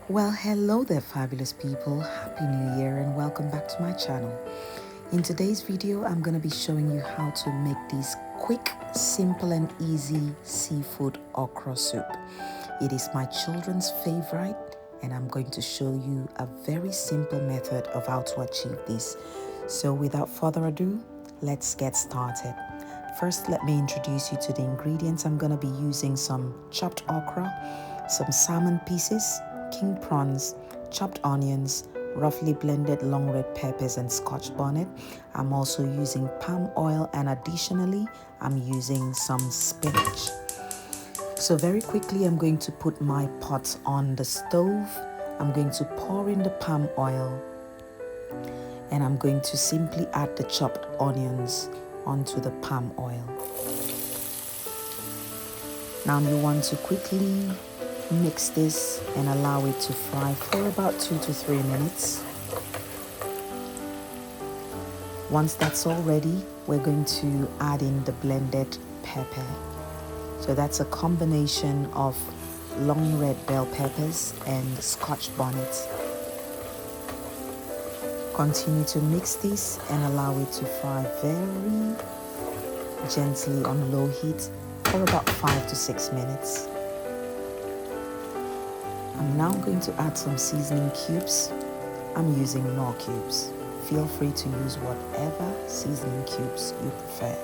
Well, hello there, fabulous people. Happy New Year and welcome back to my channel. In today's video, I'm going to be showing you how to make this quick, simple and easy seafood okra soup. It is my children's favorite and I'm going to show you a very simple method of how to achieve this. So without further ado, let's get started. First, let me introduce you to the ingredients. I'm going to be using some chopped okra, some salmon pieces, king prawns, chopped onions, roughly blended long red peppers and scotch bonnet. I'm also using palm oil and additionally I'm using some spinach. So very quickly I'm going to put my pot on the stove. I'm going to pour in the palm oil and I'm going to simply add the chopped onions onto the palm oil. Now you want to quickly mix this and allow it to fry for about 2 to 3 minutes. Once that's all ready, we're going to add in the blended pepper. So that's a combination of long red bell peppers and scotch bonnet. Continue to mix this and allow it to fry very gently on low heat for about 5 to 6 minutes. I'm now going to add some seasoning cubes. I'm using knorr cubes. Feel free to use whatever seasoning cubes you prefer.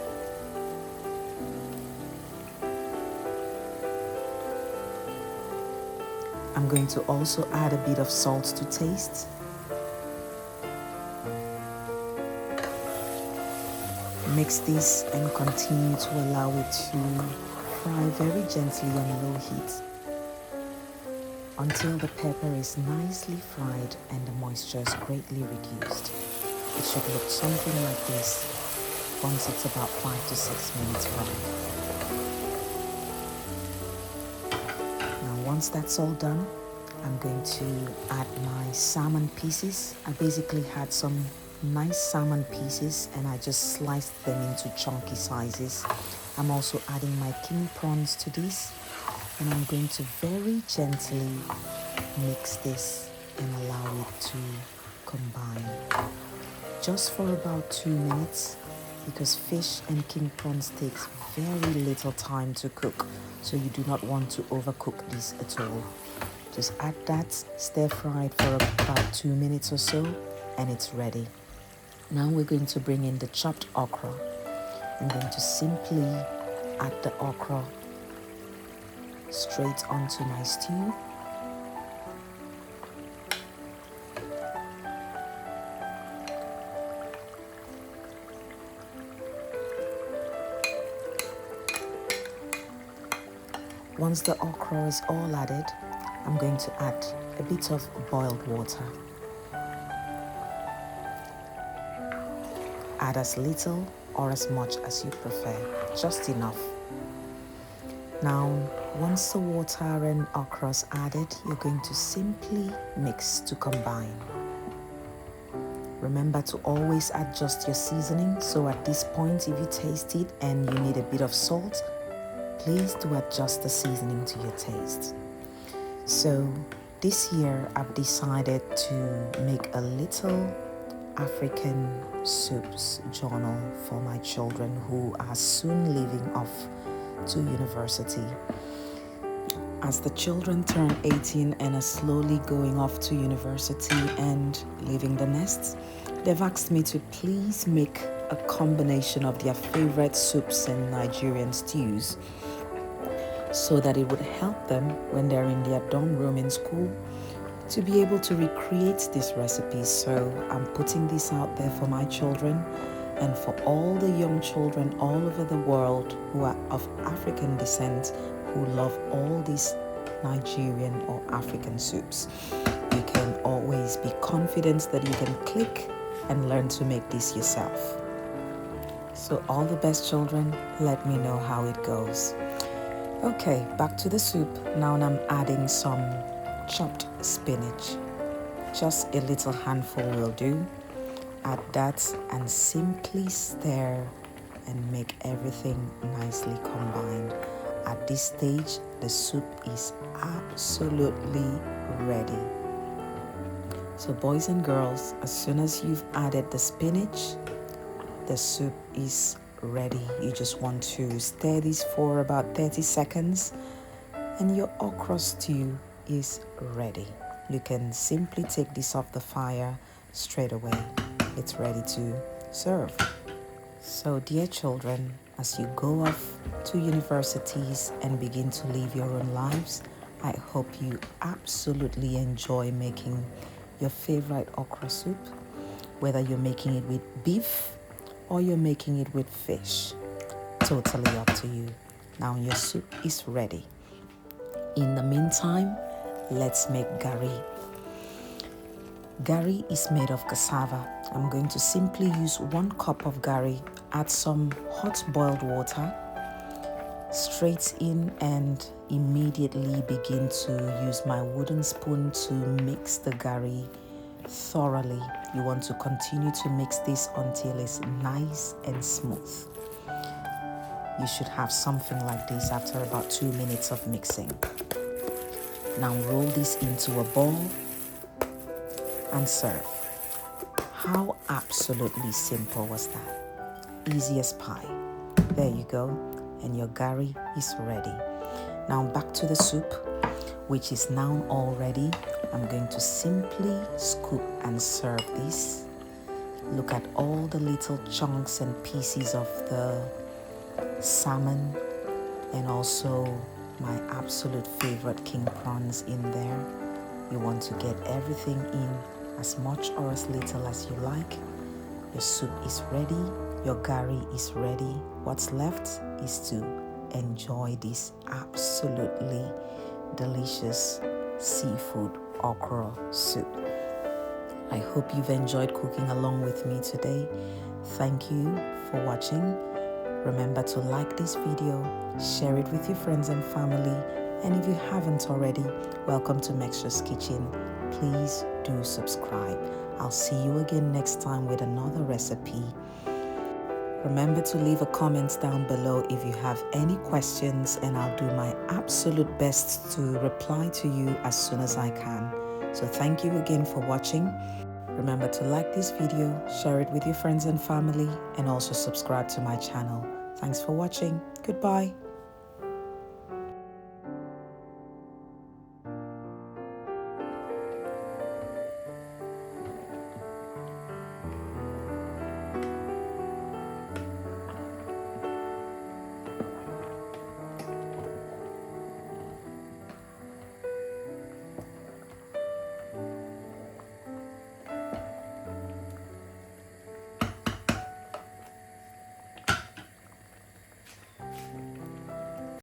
I'm going to also add a bit of salt to taste. Mix this and continue to allow it to fry very gently on low heat until the pepper is nicely fried and the moisture is greatly reduced. It should look something like this once it's about 5 to 6 minutes fried. Now once that's all done, I'm going to add my salmon pieces. I basically had some nice salmon pieces and I just sliced them into chunky sizes. I'm also adding my king prawns to this and I'm going to very gently mix this and allow it to combine just for about 2 minutes because fish and king prawns takes very little time to cook, so you do not want to overcook this at all. Just add that, stir fry it for about 2 minutes or so and it's ready. Now we're going to bring in the chopped okra. I'm going to simply add the okra straight onto my stew. Once the okra is all added, I'm going to add a bit of boiled water. Add as little or as much as you prefer, just enough. Now, once the water and okra is added, you're going to simply mix to combine. Remember to always adjust your seasoning, so at this point, if you taste it and you need a bit of salt, please do adjust the seasoning to your taste. So this year, I've decided to make a little African soups journal for my children who are soon leaving off to university. As the children turn 18 and are slowly going off to university and leaving the nest, they've asked me to please make a combination of their favorite soups and Nigerian stews so that it would help them when they're in their dorm room in school to be able to recreate these recipes. So I'm putting this out there for my children and for all the young children all over the world who are of African descent who love all these Nigerian or African soups. You can always be confident that you can click and learn to make this yourself. So all the best, children. Let me know how it goes. Okay, back to the soup. Now I'm adding some chopped spinach. Just a little handful will do. Add that and simply stir and make everything nicely combined. At this stage, the soup is absolutely ready. So boys and girls, as soon as you've added the spinach, the soup is ready. You just want to stir this for about 30 seconds and your okra stew is ready. You can simply take this off the fire straight away. It's ready to serve. So dear children, as you go off to universities and begin to live your own lives, I hope you absolutely enjoy making your favorite okra soup, whether you're making it with beef or you're making it with fish. Totally up to you. Now your soup is ready. In the meantime, let's make garri. Garri is made of cassava. I'm going to simply use 1 cup of garri, add some hot boiled water, straight in, and immediately begin to use my wooden spoon to mix the garri thoroughly. You want to continue to mix this until it's nice and smooth. You should have something like this after about 2 minutes of mixing. Now roll this into a bowl and serve. How absolutely simple was that? Easy as pie. There you go, and your garri is ready. Now back to the soup, which is now all ready. I'm going to simply scoop and serve this. Look at all the little chunks and pieces of the salmon, and also my absolute favorite king prawns in there. You want to get everything in, as much or as little as you like. Your soup is ready, your garri is ready. What's left is to enjoy this absolutely delicious seafood okra soup. I hope you've enjoyed cooking along with me today. Thank you for watching. Remember to like this video, share it with your friends and family, and if you haven't already, welcome to Megshaw's Kitchen. Please do subscribe. I'll see you again next time with another recipe. Remember to leave a comment down below if you have any questions, and I'll do my absolute best to reply to you as soon as I can. So thank you again for watching. Remember to like this video, share it with your friends and family, and also subscribe to my channel. Thanks for watching. Goodbye.